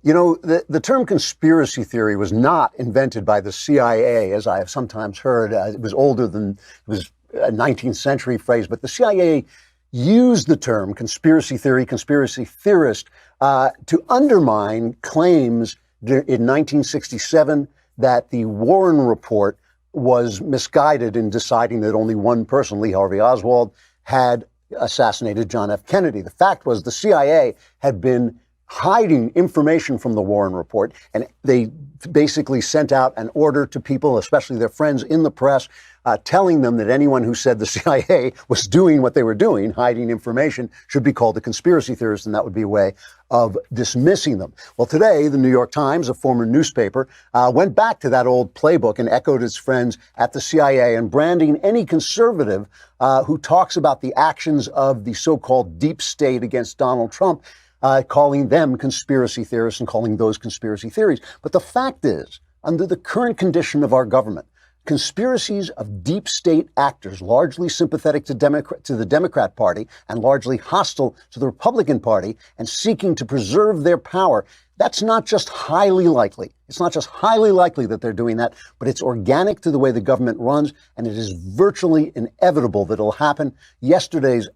You know, the term conspiracy theory was not invented by the CIA, as I have sometimes heard. It was older than, it was a 19th century phrase, but the CIA used the term conspiracy theory, conspiracy theorist, to undermine claims in 1967 that the Warren Report was misguided in deciding that only one person, Lee Harvey Oswald, had assassinated John F. Kennedy. The fact was the CIA had been hiding information from the Warren Report, and they basically sent out an order to people, especially their friends in the press, telling them that anyone who said the CIA was doing what they were doing, hiding information, should be called a conspiracy theorist, and that would be a way of dismissing them. Well, today, the New York Times, a former newspaper, went back to that old playbook and echoed its friends at the CIA and branding any conservative who talks about the actions of the so-called deep state against Donald Trump, calling them conspiracy theorists and calling those conspiracy theories. But the fact is, under the current condition of our government, conspiracies of deep state actors, largely sympathetic to the Democrat Party and largely hostile to the Republican Party and seeking to preserve their power, that's not just highly likely. It's not just highly likely that they're doing that, but it's organic to the way the government runs, and it is virtually inevitable that it'll happen. Yesterday's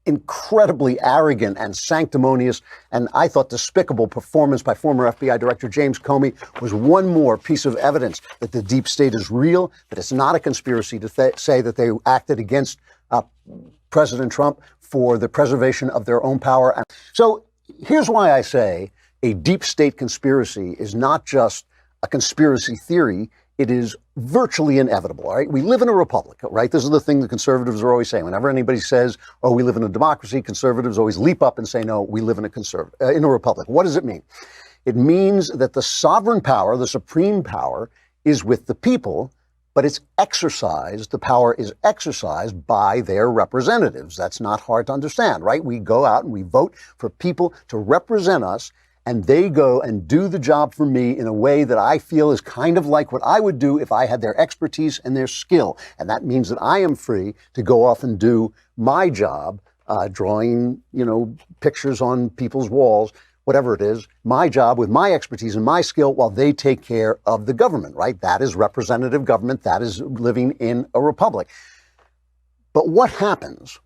incredibly arrogant and sanctimonious and I thought despicable performance by former FBI Director James Comey was one more piece of evidence that the deep state is real, that it's not a conspiracy to say that they acted against President Trump for the preservation of their own power. So here's why I say a deep state conspiracy is not just a conspiracy theory. It is virtually inevitable, all right? We live in a republic, right? This is the thing the conservatives are always saying. Whenever anybody says, oh, we live in a democracy, conservatives always leap up and say, no, we live in a republic. What does it mean? It means that the sovereign power, the supreme power, is with the people, but it's exercised, the power is exercised by their representatives. That's not hard to understand, right? We go out and we vote for people to represent us, and they go and do the job for me in a way that I feel is kind of like what I would do if I had their expertise and their skill. And that means that I am free to go off and do my job, drawing, pictures on people's walls, whatever it is, my job with my expertise and my skill while they take care of the government, right? That is representative government. That is living in a republic. But what happens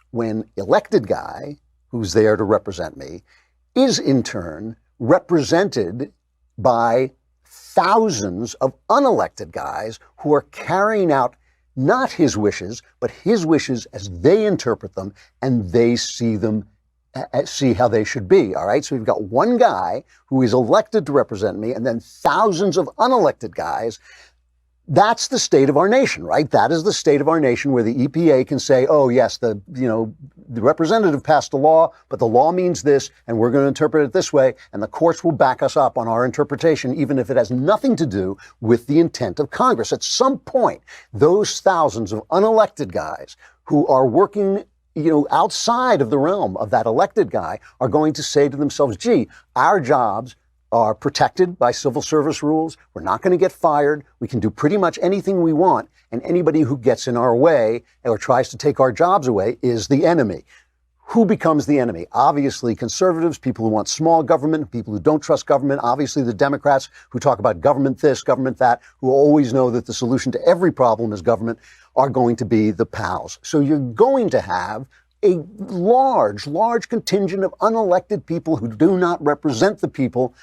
when elected guy who's there to represent me is in turn represented by thousands of unelected guys who are carrying out not his wishes, but his wishes as they interpret them, and they see how they should be, all right? So we've got one guy who is elected to represent me, and then thousands of unelected guys. That's the state of our nation, right? That is the state of our nation where the EPA can say, oh, yes, the representative passed a law, but the law means this, and we're going to interpret it this way, and the courts will back us up on our interpretation, even if it has nothing to do with the intent of Congress. At some point, those thousands of unelected guys who are working outside of the realm of that elected guy are going to say to themselves, gee, our jobs are protected by civil service rules. We're not going to get fired. We can do pretty much anything we want. And anybody who gets in our way or tries to take our jobs away is the enemy. Who becomes the enemy? Obviously, conservatives, people who want small government, people who don't trust government. Obviously, the Democrats who talk about government this, government that, who always know that the solution to every problem is government, are going to be the pals. So you're going to have a large contingent of unelected people who do not represent the people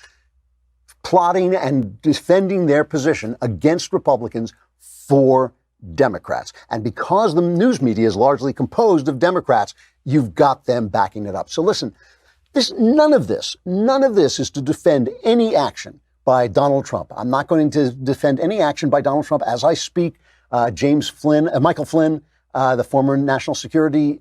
plotting and defending their position against Republicans for Democrats. And because the news media is largely composed of Democrats, you've got them backing it up. So listen, none of this is to defend any action by Donald Trump. I'm not going to defend any action by Donald Trump as I speak. Michael Flynn, the former national security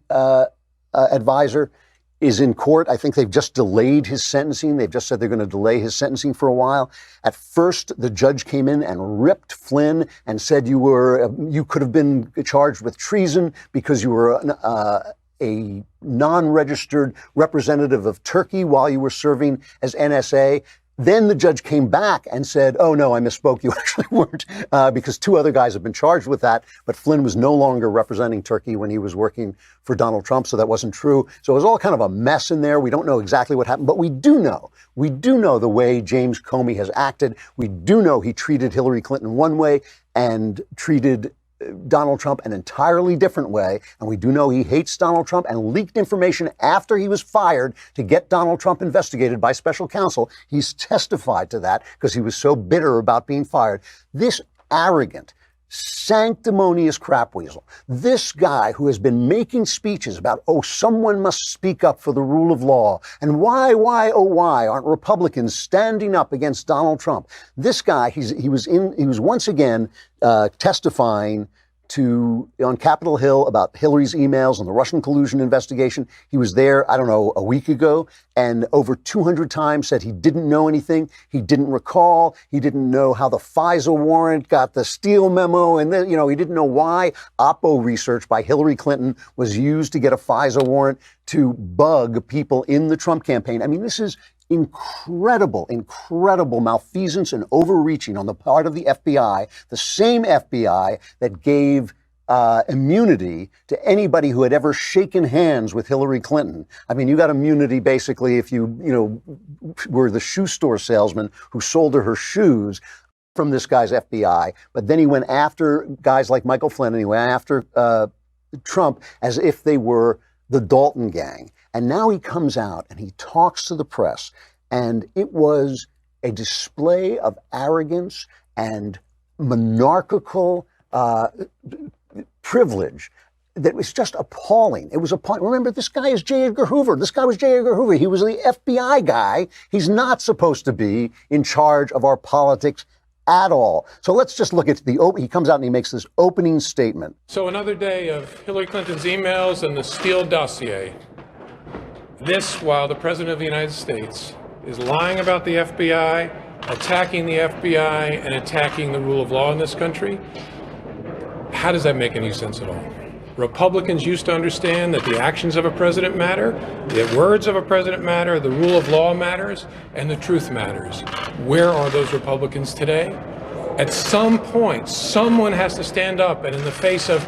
advisor, is in court. I think they've just delayed his sentencing. They've just said they're going to delay his sentencing for a while. At first, the judge came in and ripped Flynn and said you could have been charged with treason because you were a non-registered representative of Turkey while you were serving as NSA. Then the judge came back and said, oh, no, I misspoke. You actually weren't, because two other guys have been charged with that. But Flynn was no longer representing Turkey when he was working for Donald Trump, so that wasn't true. So it was all kind of a mess in there. We don't know exactly what happened, but we do know the way James Comey has acted. We do know he treated Hillary Clinton one way and treated Donald Trump an entirely different way. And we do know he hates Donald Trump and leaked information after he was fired to get Donald Trump investigated by special counsel. He's testified to that because he was so bitter about being fired. This arrogant, sanctimonious crapweasel, this guy who has been making speeches about, oh, someone must speak up for the rule of law, and why, oh, why aren't Republicans standing up against Donald Trump? This guy, he was once again testifying on Capitol Hill about Hillary's emails and the Russian collusion investigation. He was there, I don't know, a week ago, and over 200 times said he didn't know anything. He didn't recall. He didn't know how the FISA warrant got the Steele memo. And then, he didn't know why Oppo research by Hillary Clinton was used to get a FISA warrant to bug people in the Trump campaign. I mean, this is incredible malfeasance and overreaching on the part of the FBI, the same FBI that gave immunity to anybody who had ever shaken hands with Hillary Clinton. I mean, you got immunity basically if you were the shoe store salesman who sold her shoes from this guy's FBI. But then he went after guys like Michael Flynn, and he went after Trump as if they were the Dalton gang. And now he comes out and he talks to the press, and it was a display of arrogance and monarchical privilege that was just appalling. It was appalling. Remember, this guy is J. Edgar Hoover. This guy was J. Edgar Hoover. He was the FBI guy. He's not supposed to be in charge of our politics at all. So let's just look at he comes out and he makes this opening statement. So another day of Hillary Clinton's emails and the Steele dossier. This while the President of the United States is lying about the FBI, attacking the FBI, and attacking the rule of law in this country. How does that make any sense at all? Republicans used to understand that the actions of a president matter, the words of a president matter, the rule of law matters, and the truth matters. Where are those Republicans today? At some point, someone has to stand up, and in the face of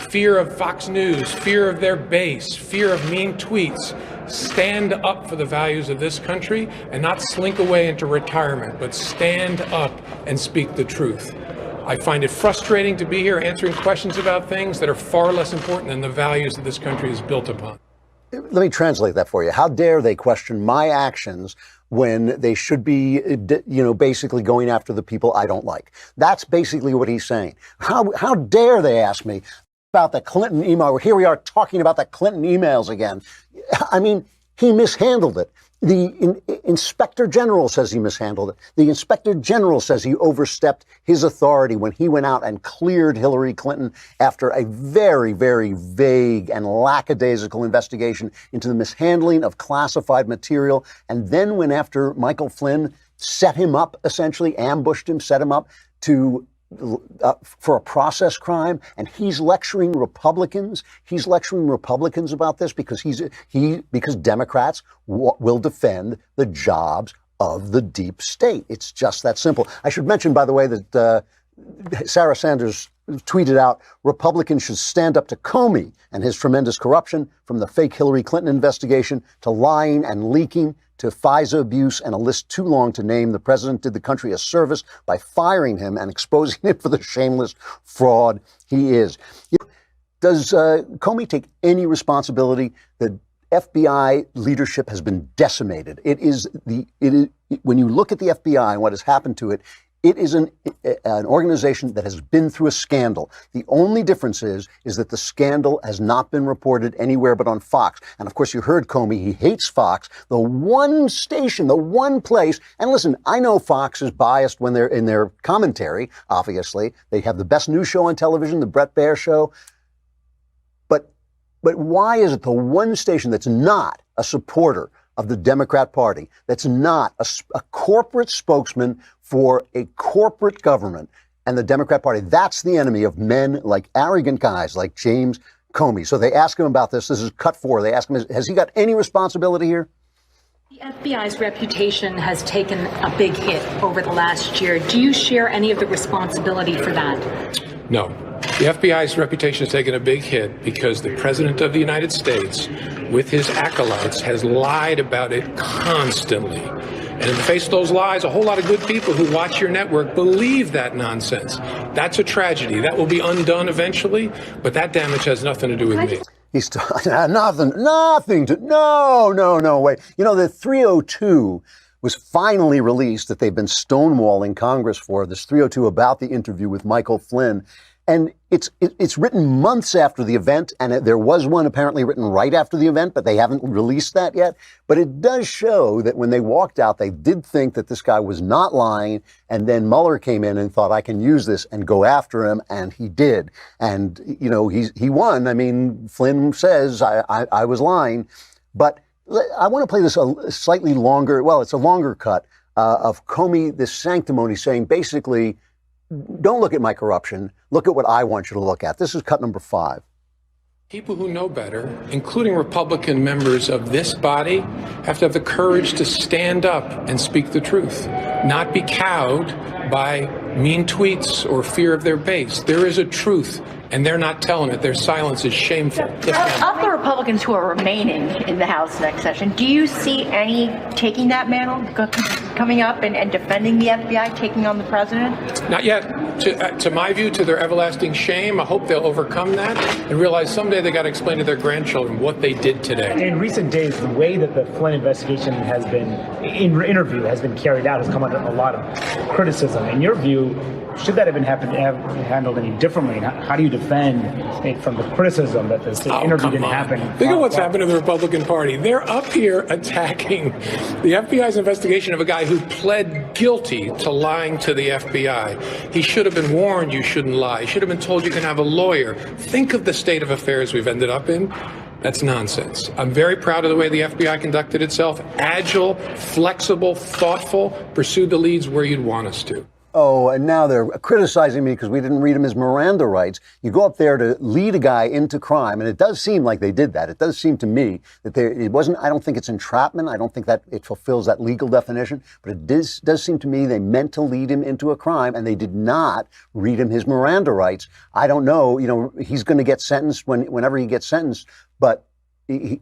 fear of Fox News, fear of their base, fear of mean tweets, stand up for the values of this country and not slink away into retirement, but stand up and speak the truth. I find it frustrating to be here answering questions about things that are far less important than the values that this country is built upon. Let me translate that for you. How dare they question my actions when they should be, basically going after the people I don't like? That's basically what he's saying. How dare they ask me about the Clinton email? Here we are talking about the Clinton emails again. I mean, he mishandled it. The Inspector General says he mishandled it. The Inspector General says he overstepped his authority when he went out and cleared Hillary Clinton after a very, very vague and lackadaisical investigation into the mishandling of classified material, and then went after Michael Flynn, set him up, essentially ambushed him, set him up for a process crime, and he's lecturing Republicans. He's lecturing Republicans about this because because Democrats will defend the jobs of the deep state. It's just that simple. I should mention, by the way, that Sarah Sanders tweeted out, Republicans should stand up to Comey and his tremendous corruption, from the fake Hillary Clinton investigation to lying and leaking to FISA abuse, and a list too long to name. The president did the country a service by firing him and exposing him for the shameless fraud he is. Does Comey take any responsibility? The FBI leadership has been decimated. When you look at the FBI and what has happened to it, it is an organization that has been through a scandal. The only difference is that the scandal has not been reported anywhere but on Fox. And of course, you heard Comey, he hates Fox, the one station, the one place. And listen, I know Fox is biased when they're in their commentary, obviously. They have the best news show on television, the Bret Baier Show. But why is it the one station that's not a supporter of the Democrat Party, that's not a corporate spokesman for a corporate government and the Democrat Party? That's the enemy of men like arrogant guys like James Comey. So they ask him about this. This is cut 4. They ask him, has he got any responsibility here? The FBI's reputation has taken a big hit over the last year. Do you share any of the responsibility for that? No. The FBI's reputation has taken a big hit because the President of the United States, with his acolytes, has lied about it constantly. And in the face of those lies, a whole lot of good people who watch your network believe that nonsense. That's a tragedy. That will be undone eventually, but that damage has nothing to do with me. He's nothing to, no way. You know, the 302 was finally released that they've been stonewalling Congress for, this 302 about the interview with Michael Flynn. And it's written months after the event, and there was one apparently written right after the event, but they haven't released that yet. But it does show that when they walked out, they did think that this guy was not lying, and then Mueller came in and thought, I can use this and go after him, and he did. And, you know, he won. I mean, Flynn says, I was lying. But I want to play this a slightly longer, well, it's a longer cut of Comey, this sanctimony, saying basically, don't look at my corruption. Look at what I want you to look at. This is cut number 5. People who know better, including Republican members of this body, have to have the courage to stand up and speak the truth, not be cowed by mean tweets or fear of their base. There is a truth, and they're not telling it. Their silence is shameful. Of the Republicans who are remaining in the House next session, do you see any taking that mantle, coming up and defending the FBI, taking on the president? Not yet. To my view, to their everlasting shame, I hope they'll overcome that and realize someday they got to explain to their grandchildren what they did today. In recent days, the way that the Flynn investigation has been, interview has been carried out has come under a lot of criticism. In your view, should that have been handled any differently? And how do you defend it from the criticism that this interview didn't happen? Think of what's happened to the Republican Party. They're up here attacking the FBI's investigation of a guy who pled guilty to lying to the FBI. He should have been warned you shouldn't lie. He should have been told you can have a lawyer. Think of the state of affairs we've ended up in. That's nonsense. I'm very proud of the way the FBI conducted itself. Agile, flexible, thoughtful, pursued the leads where you'd want us to. Oh, and now they're criticizing me because we didn't read him his Miranda rights. You go up there to lead a guy into crime, and it does seem like they did that. It does seem to me that it wasn't, I don't think it's entrapment. I don't think that it fulfills that legal definition, but it does seem to me they meant to lead him into a crime, and they did not read him his Miranda rights. I don't know, he's going to get sentenced whenever he gets sentenced, but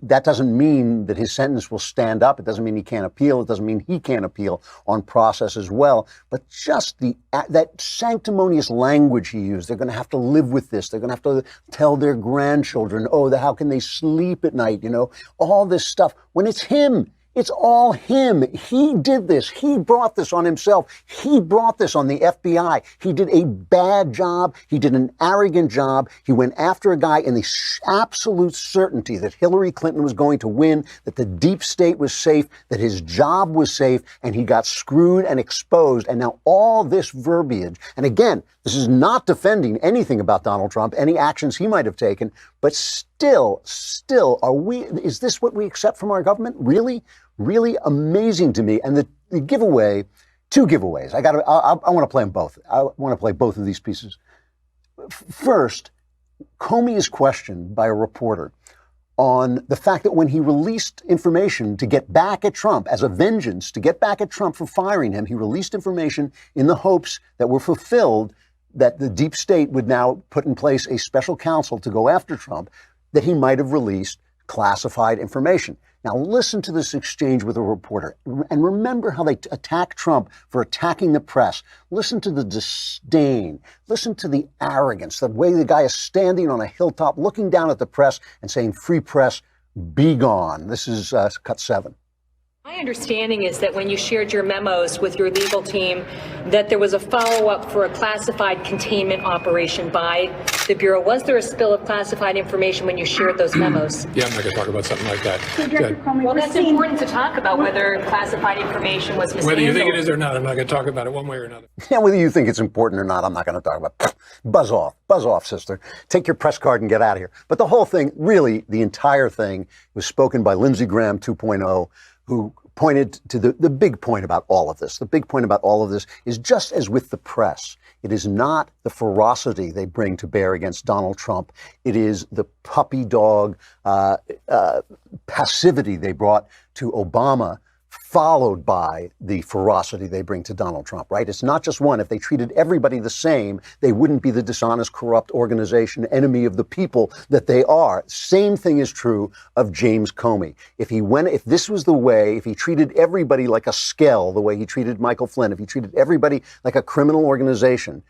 that doesn't mean that his sentence will stand up. It doesn't mean he can't appeal. It doesn't mean he can't appeal on process as well. But just that sanctimonious language he used, they're going to have to live with this. They're going to have to tell their grandchildren, how can they sleep at night? All this stuff. When it's him, it's all him. He did this. He brought this on himself. He brought this on the FBI. He did a bad job. He did an arrogant job. He went after a guy in the absolute certainty that Hillary Clinton was going to win, that the deep state was safe, that his job was safe, and he got screwed and exposed. And now all this verbiage, and again, this is not defending anything about Donald Trump, any actions he might have taken, but still, is this what we accept from our government? Really amazing to me. And the giveaway, 2 giveaways. I want to play them both. I want to play both of these pieces. First, Comey is questioned by a reporter on the fact that when he released information to get back at Trump as a vengeance, to get back at Trump for firing him, he released information in the hopes that were fulfilled, that the deep state would now put in place a special counsel to go after Trump, that he might have released classified information. Now listen to this exchange with a reporter and remember how they attack Trump for attacking the press. Listen to the disdain. Listen to the arrogance, the way the guy is standing on a hilltop looking down at the press and saying, "Free press, be gone." This is cut 7. My understanding is that when you shared your memos with your legal team, that there was a follow-up for a classified containment operation by the Bureau. Was there a spill of classified information when you shared those memos? Yeah, I'm not going to talk about something like that. Well, that's important to talk about, whether classified information was mishandled. Whether you think it is or not, I'm not going to talk about it one way or another. Yeah, whether you think it's important or not, I'm not going to talk about it. Buzz off, sister. Take your press card and get out of here. But the whole thing, really, the entire thing was spoken by Lindsey Graham 2.0, who pointed to the big point about all of this. The big point about all of this is, just as with the press, it is not the ferocity they bring to bear against Donald Trump. It is the puppy dog passivity they brought to Obama followed by the ferocity they bring to Donald Trump, right? It's not just one. If they treated everybody the same, they wouldn't be the dishonest, corrupt organization, enemy of the people that they are. Same thing is true of James Comey. If this was the way, if he treated everybody like a skell, the way he treated Michael Flynn, if he treated everybody like a criminal organization,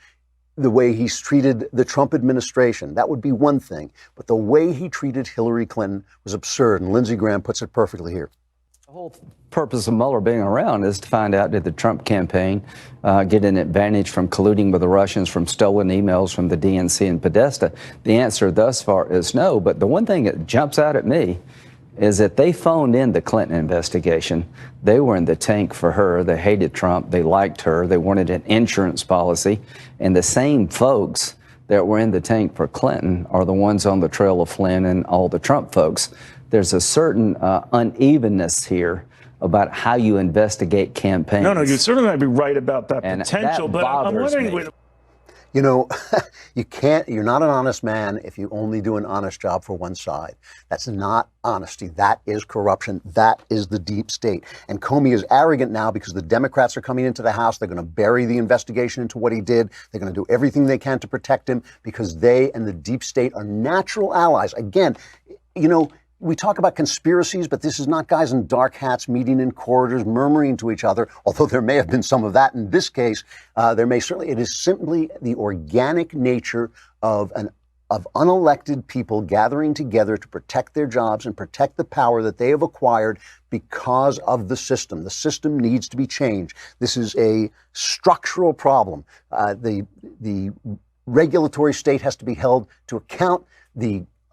the way he's treated the Trump administration, that would be one thing. But the way he treated Hillary Clinton was absurd. And Lindsey Graham puts it perfectly here. The whole purpose of Mueller being around is to find out, did the Trump campaign get an advantage from colluding with the Russians, from stolen emails from the DNC and Podesta? The answer thus far is no. But the one thing that jumps out at me is that they phoned in the Clinton investigation. They were in the tank for her. They hated Trump. They liked her. They wanted an insurance policy. And the same folks that were in the tank for Clinton are the ones on the trail of Flynn and all the Trump folks. There's a certain unevenness here about how you investigate campaigns. No, you certainly might be right about that and potential, that but I'm wondering. me. You know, you're not an honest man if you only do an honest job for one side. That's not honesty. That is corruption. That is the deep state. And Comey is arrogant now because the Democrats are coming into the House. They're going to bury the investigation into what he did. They're going to do everything they can to protect him because they and the deep state are natural allies. Again, you know, we talk about conspiracies, but this is not guys in dark hats meeting in corridors, murmuring to each other, although there may have been some of that in this case. It is simply the organic nature of unelected people gathering together to protect their jobs and protect the power that they have acquired because of the system. The system needs to be changed. This is a structural problem. The regulatory state has to be held to account.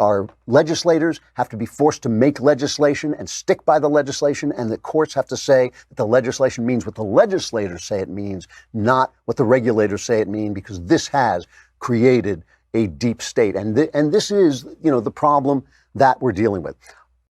Our legislators have to be forced to make legislation and stick by the legislation, and the courts have to say that the legislation means what the legislators say it means, not what the regulators say it means, because this has created a deep state. And this is, the problem that we're dealing with.